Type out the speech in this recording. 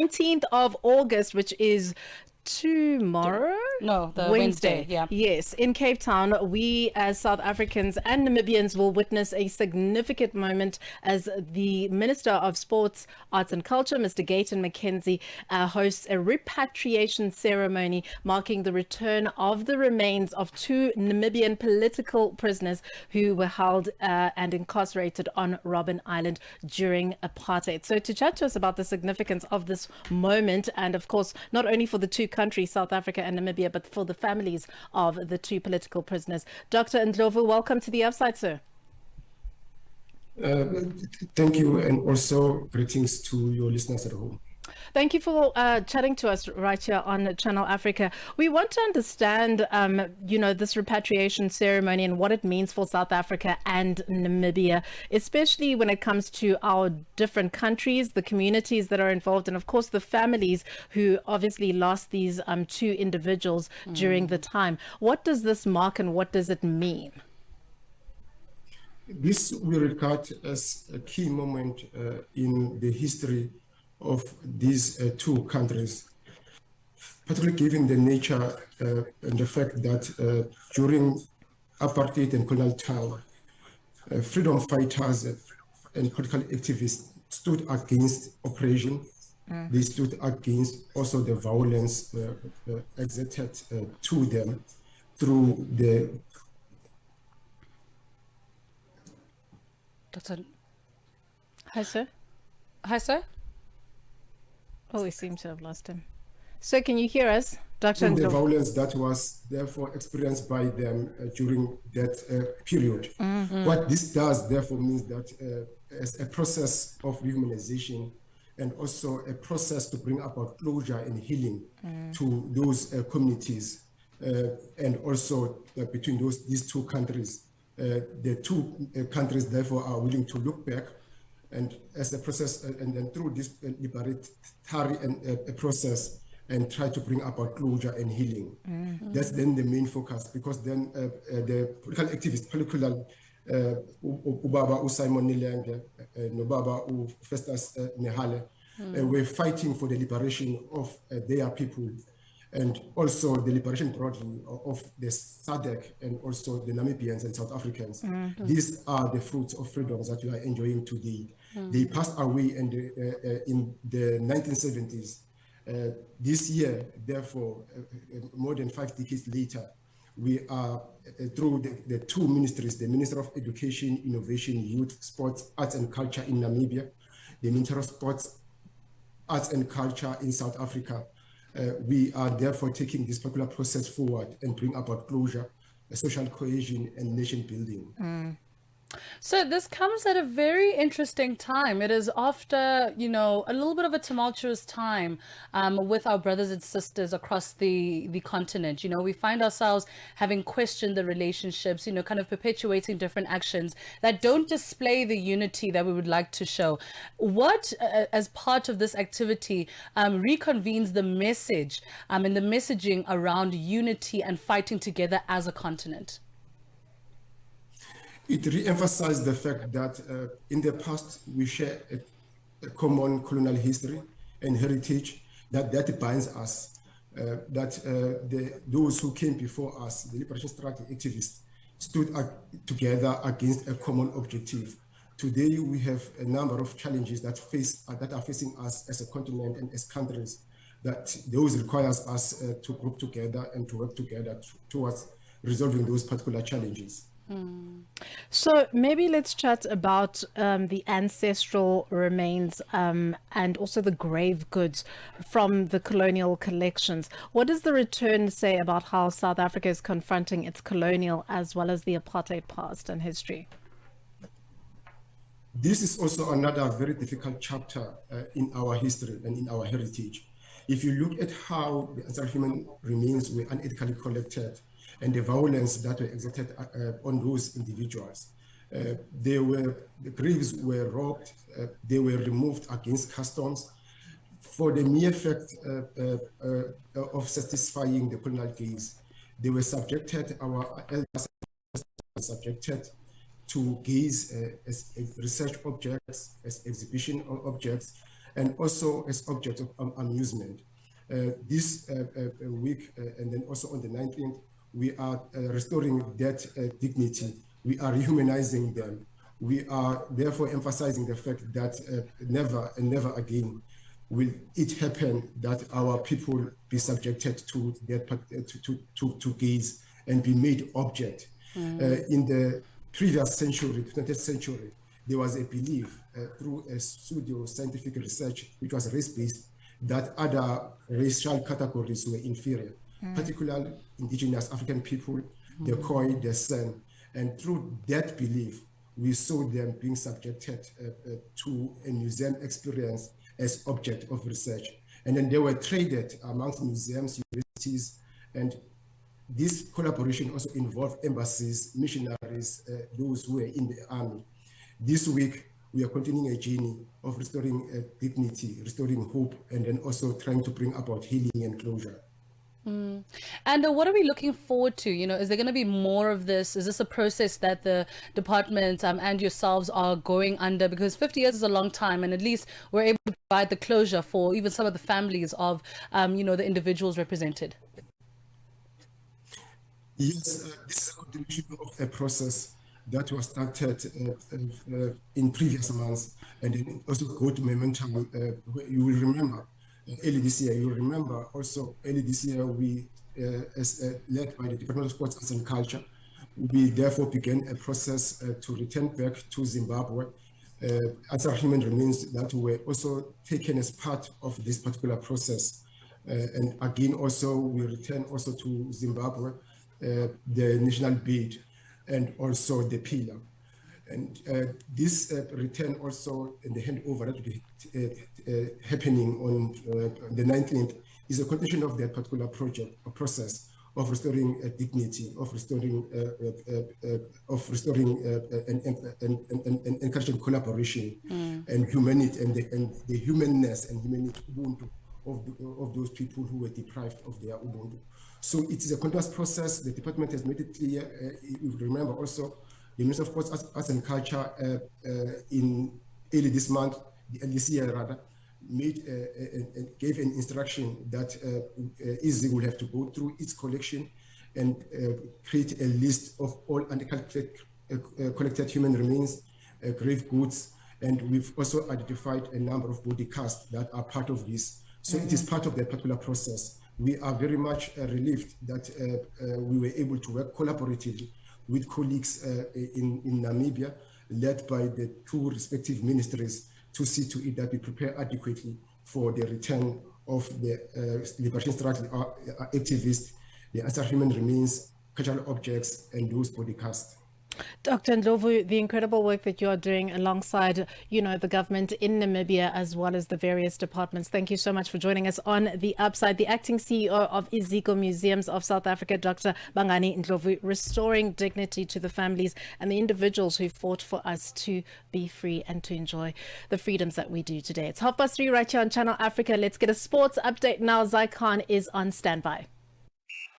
19th of August, which is tomorrow? No, the Wednesday, yeah. Yes, in Cape Town, we as South Africans and Namibians will witness a significant moment as the Minister of Sports, Arts and Culture, Mr. Gayton McKenzie, hosts a repatriation ceremony marking the return of the remains of two Namibian political prisoners who were held and incarcerated on Robben Island during apartheid. So to chat to us about the significance of this moment, and of course, not only for the two countries, South Africa and Namibia, but for the families of the two political prisoners. Dr. Ndhlovu, welcome to the Offside, sir. Thank you, and also greetings to your listeners at home. Thank you for chatting to us right here on Channel Africa. We want to understand, this repatriation ceremony and what it means for South Africa and Namibia, especially when it comes to our different countries, the communities that are involved, and of course the families who obviously lost these two individuals during the time. What does this mark and what does it mean? This we regard as a key moment in the history of these two countries, particularly given the nature and the fact that during apartheid and colonial time, freedom fighters and political activists stood against oppression. They stood against also the violence exerted to them through the... Hi, sir. Hi, sir. Oh, we seem to have lost him. So can you hear us, Dr. The Ndhlovu? violence that was therefore experienced by them during that period. What this does therefore means that as a process of rehumanization and also a process to bring about closure and healing to those communities and also between these two countries. The two countries therefore are willing to look back and as a process and then through this liberatory and process and try to bring about closure and healing. That's then the main focus, because then the political activists, particularly Ubaba Simon Nilenge, Nobaba Festus Nehale, were fighting for the liberation of their people and also the liberation broadly of the SADC and also the Namibians and South Africans. These are the fruits of freedoms that we are enjoying today. They passed away in the 1970s. This year, therefore, more than 5 decades later, we are through the two ministries, the Minister of Education, Innovation, Youth, Sports, Arts and Culture in Namibia, the Minister of Sports, Arts and Culture in South Africa. We are therefore taking this particular process forward and bring about closure, social cohesion and nation building. So this comes at a very interesting time. It is after, a little bit of a tumultuous time with our brothers and sisters across the continent. We find ourselves having questioned the relationships, kind of perpetuating different actions that don't display the unity that we would like to show. What, as part of this activity, reconvenes the message and the messaging around unity and fighting together as a continent? It re-emphasized the fact that in the past we share a common colonial history and heritage that binds us, those who came before us, the liberation struggle activists, stood together against a common objective. Today we have a number of challenges that are facing us as a continent and as countries, that those requires us to group together and to work together towards resolving those particular challenges. So maybe let's chat about the ancestral remains and also the grave goods from the colonial collections. What does the return say about how South Africa is confronting its colonial as well as the apartheid past and history? This is also another very difficult chapter in our history and in our heritage. If you look at how the ancestral human remains were unethically collected, and the violence that were exerted on those individuals. The graves were robbed, they were removed against customs for the mere fact of satisfying the colonial gaze. They were subjected, our elders were subjected to gaze as research objects, as exhibition objects, and also as object of amusement. This week, and then also on the 19th, we are restoring that dignity. We are rehumanizing them. We are therefore emphasizing the fact that never and never again will it happen that our people be subjected to that to gaze and be made object. In the previous century, 20th century, there was a belief through a pseudo-scientific research, which was race-based, that other racial categories were inferior, particularly indigenous African people, the Khoi, the San. And through that belief, we saw them being subjected to a museum experience as object of research. And then they were traded amongst museums, universities, and this collaboration also involved embassies, missionaries, those who were in the army. This week, we are continuing a journey of restoring dignity, restoring hope, and then also trying to bring about healing and closure. And what are we looking forward to? You know, is there going to be more of this? Is this a process that the department and yourselves are going under? Because 50 years is a long time, and at least we're able to provide the closure for even some of the families of, you know, the individuals represented. Yes, this is a continuation of a process that was started in previous months, and then also got momentum. You will remember early this year. You will remember also early this year we, as led by the Department of Sports, Arts and Culture, we therefore began a process to return back to Zimbabwe ancestral human remains that were also taken as part of this particular process. And again, also we return also to Zimbabwe, the national bid, and also the pillar. And this return also in the handover that will be happening on the 19th is a continuation of that particular project or process of restoring dignity, of restoring and encouraging collaboration and humanity and the humanness and humanity of those people who were deprived of their Ubuntu. So it is a continuous process. The department has made it clear. You remember also the Minister of Sports, Arts and Culture in early this month, this year rather, gave an instruction that Iziko will have to go through its collection and create a list of all collected human remains, grave goods, and we've also identified a number of body casts that are part of this. So it is part of that particular process. We are very much relieved that we were able to work collaboratively with colleagues in Namibia, led by the two respective ministries, to see to it that we prepare adequately for the return of the liberation struggle activists, the ancestral human remains, cultural objects, and those body casts. Dr. Ndhlovu, the incredible work that you are doing alongside, the government in Namibia, as well as the various departments. Thank you so much for joining us on The Upside. The acting CEO of Iziko Museums of South Africa, Dr. Bangani Ndhlovu, restoring dignity to the families and the individuals who fought for us to be free and to enjoy the freedoms that we do today. It's 3:30 right here on Channel Africa. Let's get a sports update now. Zai Khan is on standby.